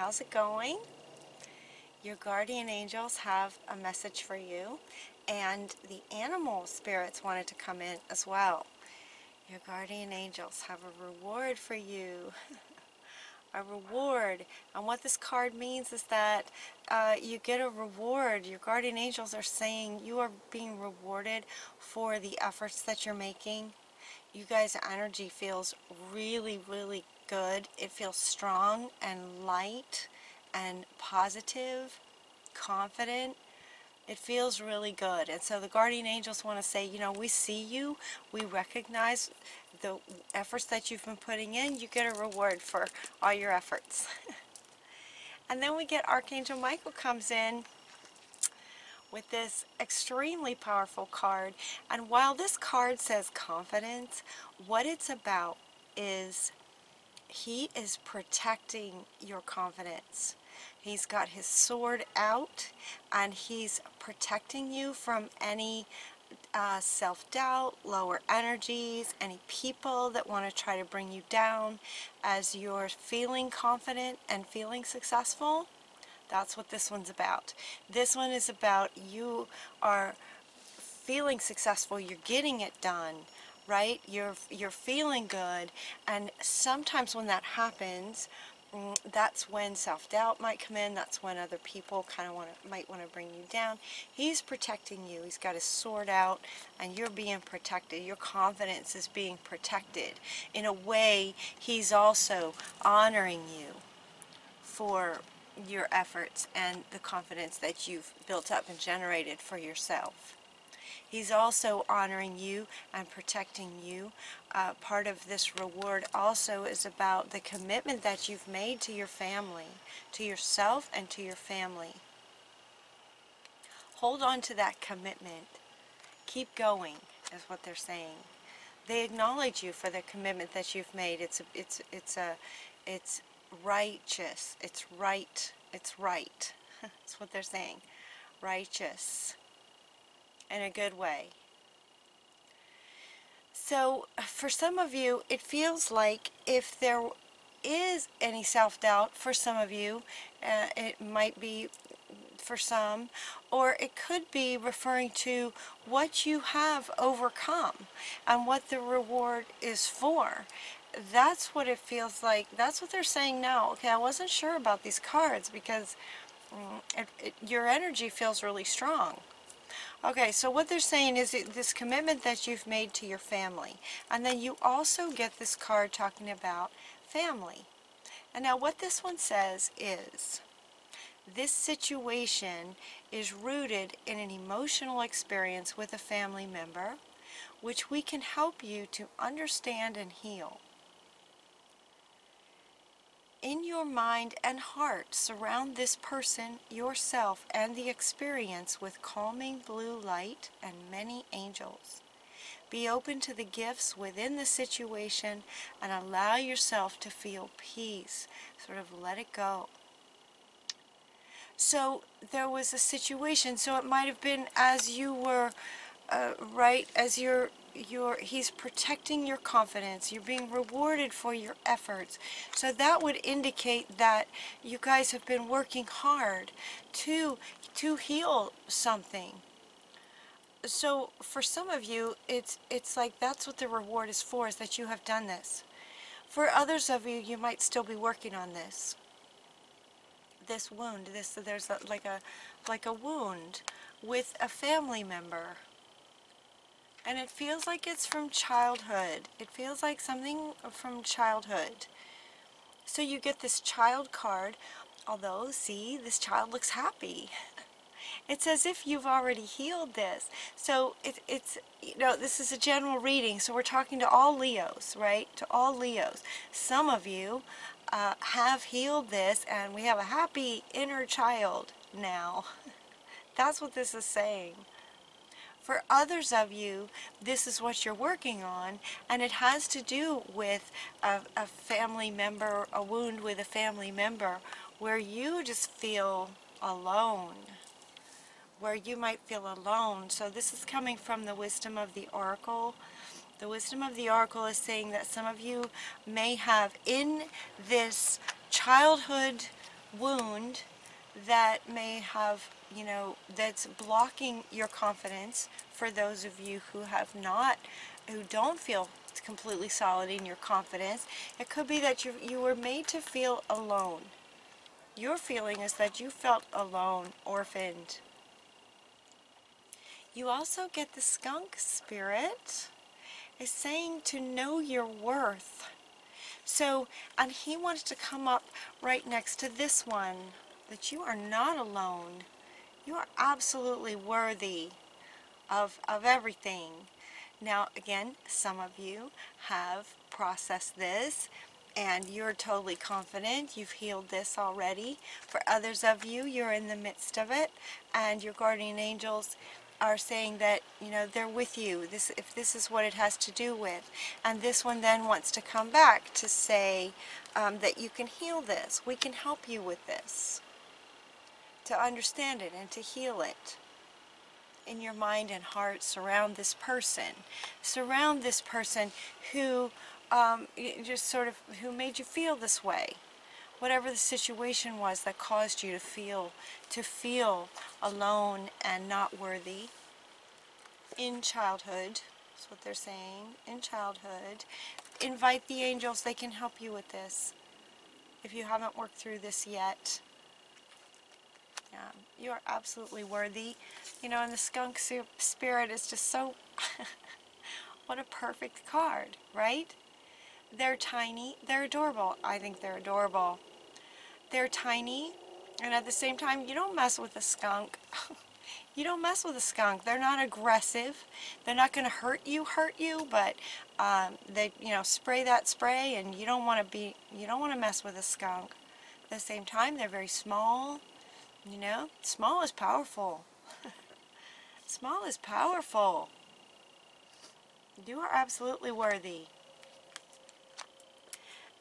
how's it going? Your guardian angels have a message for you, and the animal spirits wanted to come in as well. Your guardian angels have a reward for you. A reward. And what this card means is that you get a reward. Your guardian angels are saying you are being rewarded for the efforts that you're making. You guys' energy feels really, really good. It feels strong and light and positive, confident. It feels really good. And so the guardian angels want to say, you know, we see you. We recognize the efforts that you've been putting in. You get a reward for all your efforts. And then we get Archangel Michael comes in with this extremely powerful card. And while this card says confidence, what it's about is he is protecting your confidence. He's got his sword out and he's protecting you from any self-doubt, lower energies, any people that want to try to bring you down as you're feeling confident and feeling successful. That's what this one's about. This one is about you are feeling successful, you're getting it done, right? You're feeling good, and sometimes when that happens, that's when self-doubt might come in. That's when other people kind of might want to bring you down. He's protecting you. He's got his sword out, and you're being protected. Your confidence is being protected. In a way, he's also honoring you for your efforts and the confidence that you've built up and generated for yourself. He's also honoring you and protecting you. Part of this reward also is about the commitment that you've made to your family, to yourself and to your family. Hold on to that commitment. Keep going, is what they're saying. They acknowledge you for the commitment that you've made. It's righteous. It's right. It's right. That's what they're saying. Righteous. In a good way. So for some of you, it feels like if there is any self-doubt for some of you, it might be for some, or it could be referring to what you have overcome and what the reward is for. That's what it feels like. That's what they're saying now. Okay, I wasn't sure about these cards because your energy feels really strong. Okay, so what they're saying is this commitment that you've made to your family. And then you also get this card talking about family. And now what this one says is, this situation is rooted in an emotional experience with a family member, which we can help you to understand and heal. In your mind and heart, surround this person, yourself, and the experience with calming blue light and many angels. Be open to the gifts within the situation and allow yourself to feel peace. Sort of let it go. So there was a situation, so it might have been as you were, right, as he's protecting your confidence. You're being rewarded for your efforts. So that would indicate that you guys have been working hard to heal something. So for some of you, it's like that's what the reward is for, is that you have done this. For others of you, you might still be working on this. This wound, there's like a wound with a family member. And it feels like it's from childhood. It feels like something from childhood. So you get this child card, although, see, this child looks happy. It's as if you've already healed this. So it's, you know, this is a general reading, so we're talking to all Leos, right? To all Leos. Some of you have healed this, and we have a happy inner child now. That's what this is saying. For others of you, this is what you're working on, and it has to do with a family member, a wound with a family member, where you just feel alone, where you might feel alone. So this is coming from the wisdom of the Oracle. The wisdom of the Oracle is saying that some of you may have, in this childhood wound that may have, you know, that's blocking your confidence for those of you who have not, who don't feel completely solid in your confidence. It could be that you were made to feel alone. Your feeling is that you felt alone, orphaned. You also get the skunk spirit is saying to know your worth. So, and he wants to come up right next to this one, that you are not alone. You are absolutely worthy of everything. Now, again, some of you have processed this and you're totally confident. You've healed this already. For others of you, you're in the midst of it, and your guardian angels are saying that, you know, they're with you. If this is what it has to do with. And this one then wants to come back to say that you can heal this. We can help you with this. To understand it and to heal it. In your mind and heart, surround this person. Surround this person who just sort of, who made you feel this way. Whatever the situation was that caused you to feel alone and not worthy. In childhood, that's what they're saying, in childhood. Invite the angels, they can help you with this. If you haven't worked through this yet. Yeah, you are absolutely worthy. You know, and the skunk spirit is just so, what a perfect card, right? They're tiny, they're adorable. I think they're adorable. They're tiny, and at the same time, you don't mess with a skunk. You don't mess with a skunk. They're not aggressive. They're not going to hurt you, but they, you know, spray that spray, and you don't want to mess with a skunk. At the same time, they're very small. You know, small is powerful. Small is powerful. You are absolutely worthy.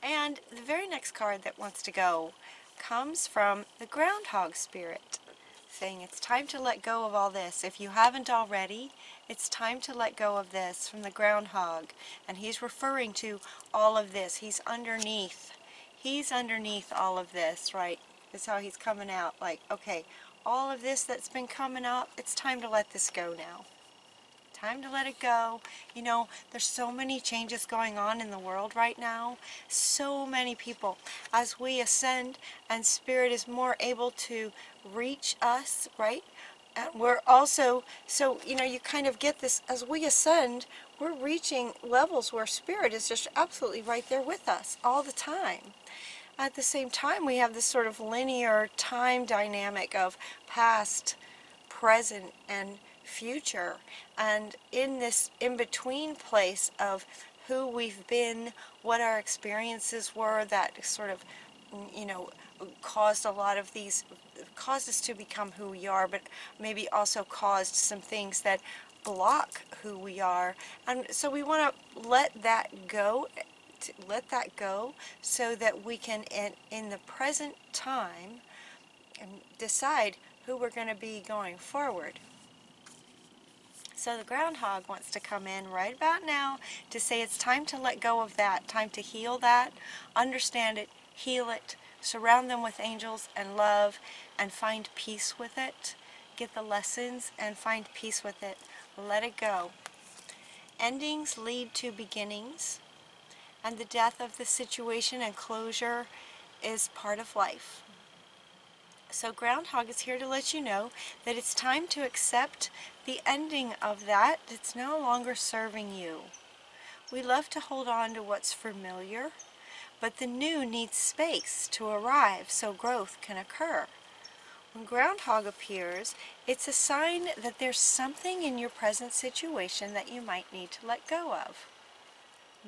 And the very next card that wants to go comes from the groundhog spirit, saying it's time to let go of all this. If you haven't already, it's time to let go of this, from the groundhog. And he's referring to all of this. He's underneath. He's underneath all of this, right? That's how he's coming out. Like, okay, all of this that's been coming up, it's time to let this go now. Time to let it go. You know, there's so many changes going on in the world right now. So many people. As we ascend and Spirit is more able to reach us, right? And we're also, so, you know, you kind of get this, as we ascend, we're reaching levels where Spirit is just absolutely right there with us all the time. At the same time, we have this sort of linear time dynamic of past, present, and future, and in this in-between place of who we've been, what our experiences were that sort of, you know, caused a lot of these, caused us to become who we are, but maybe also caused some things that block who we are. And so we want to let that go, so that we can, in the present time, decide who we're going to be going forward. So the groundhog wants to come in right about now to say it's time to let go of that, time to heal that, understand it, heal it, surround them with angels and love, and find peace with it. Get the lessons and find peace with it. Let it go. Endings lead to beginnings, and the death of the situation and closure is part of life. So Groundhog is here to let you know that it's time to accept the ending of that. It's no longer serving you. We love to hold on to what's familiar, but the new needs space to arrive so growth can occur. When Groundhog appears, it's a sign that there's something in your present situation that you might need to let go of.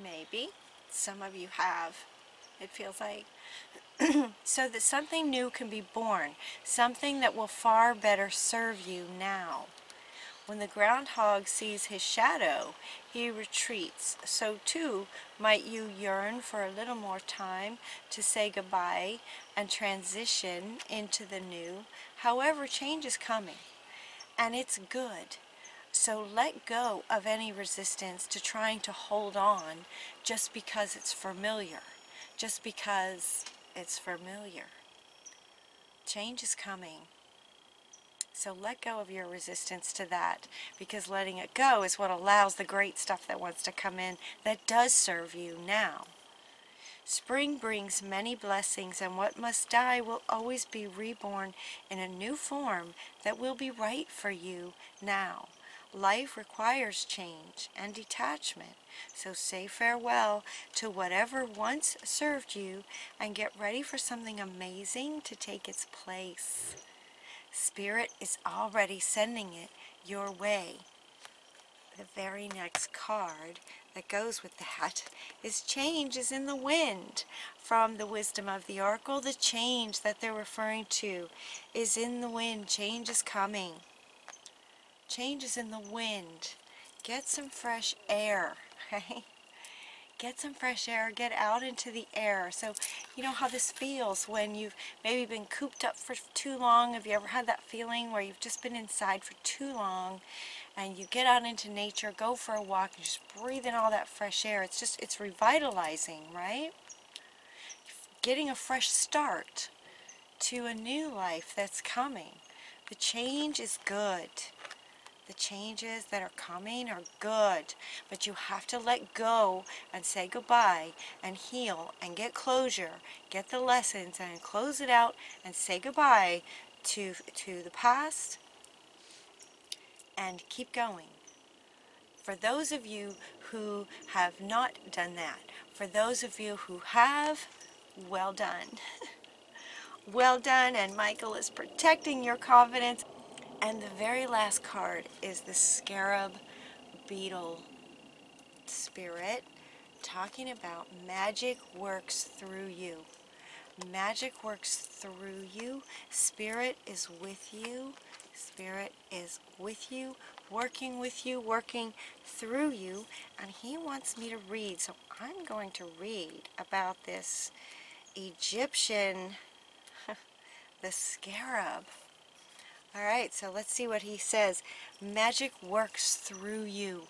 Maybe some of you have. It feels like so that something new can be born, something that will far better serve you now. When the groundhog sees his shadow, he retreats. So too might you yearn for a little more time to say goodbye and transition into the new. However, change is coming, and it's good. So let go of any resistance to trying to hold on just because it's familiar. Just because it's familiar. Change is coming. So let go of your resistance to that, because letting it go is what allows the great stuff that wants to come in that does serve you now. Spring brings many blessings, and what must die will always be reborn in a new form that will be right for you now. Life requires change and detachment, so say farewell to whatever once served you and get ready for something amazing to take its place. Spirit is already sending it your way. The very next card that goes with that is change is in the wind. From the wisdom of the oracle, the change that they're referring to is in the wind. Change is coming. Change is in the wind. Get some fresh air, okay? Get some fresh air, get out into the air. So, you know how this feels when you've maybe been cooped up for too long. Have you ever had that feeling where you've just been inside for too long and you get out into nature, go for a walk, and just breathe in all that fresh air? It's revitalizing, right? Getting a fresh start to a new life that's coming. The change is good. The changes that are coming are good, but you have to let go and say goodbye and heal and get closure, get the lessons and close it out and say goodbye to the past and keep going. For those of you who have not done that, for those of you who have, well done. Well done, and Michael is protecting your confidence. And the very last card is the scarab beetle spirit, talking about magic works through you. Magic works through you. Spirit is with you. Spirit is with you, working through you, and he wants me to read. So I'm going to read about this Egyptian, the scarab. All right, so let's see what he says. Magic works through you.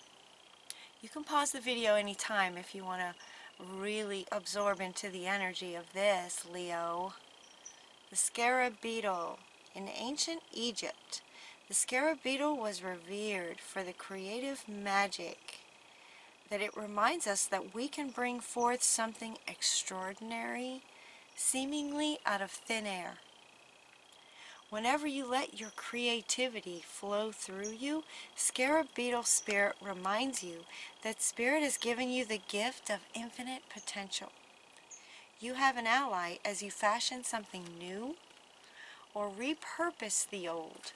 You can pause the video anytime if you want to really absorb into the energy of this, Leo. The scarab beetle. In ancient Egypt, the scarab beetle was revered for the creative magic that it reminds us that we can bring forth something extraordinary, seemingly out of thin air. Whenever you let your creativity flow through you, scarab beetle spirit reminds you that spirit has given you the gift of infinite potential. You have an ally as you fashion something new or repurpose the old.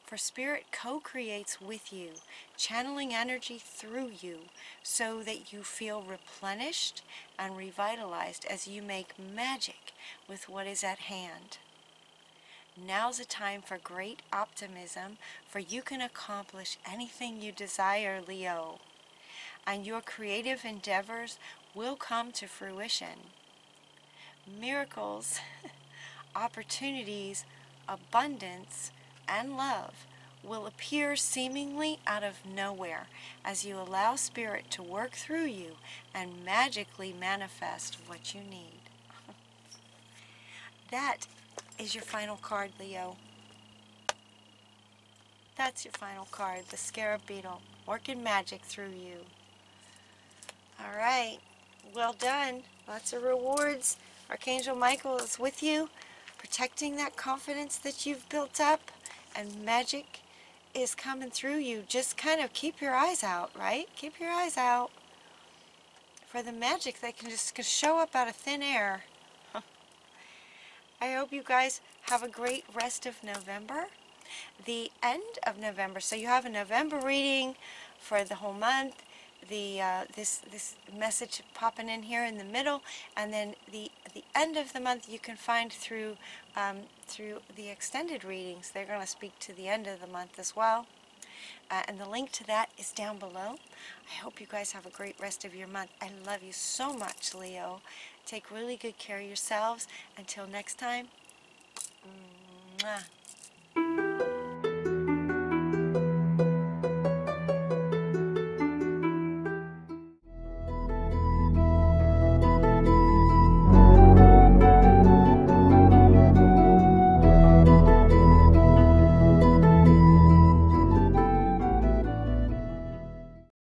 For spirit co-creates with you, channeling energy through you so that you feel replenished and revitalized as you make magic with what is at hand. Now's a time for great optimism, for you can accomplish anything you desire, Leo, and your creative endeavors will come to fruition. Miracles, opportunities, abundance, and love will appear seemingly out of nowhere as you allow spirit to work through you and magically manifest what you need. That is your final card, Leo. That's your final card, the scarab beetle, working magic through you. All right, well done. Lots of rewards. Archangel Michael is with you, protecting that confidence that you've built up, and magic is coming through you. Just kind of keep your eyes out, right? Keep your eyes out for the magic that can just show up out of thin air. I hope you guys have a great rest of November. The end of November, so you have a November reading for the whole month. This message popping in here in the middle, and then the end of the month you can find through the extended readings. They're going to speak to the end of the month as well, and the link to that is down below. I hope you guys have a great rest of your month. I love you so much, Leo. Take really good care of yourselves. Until next time, mwah.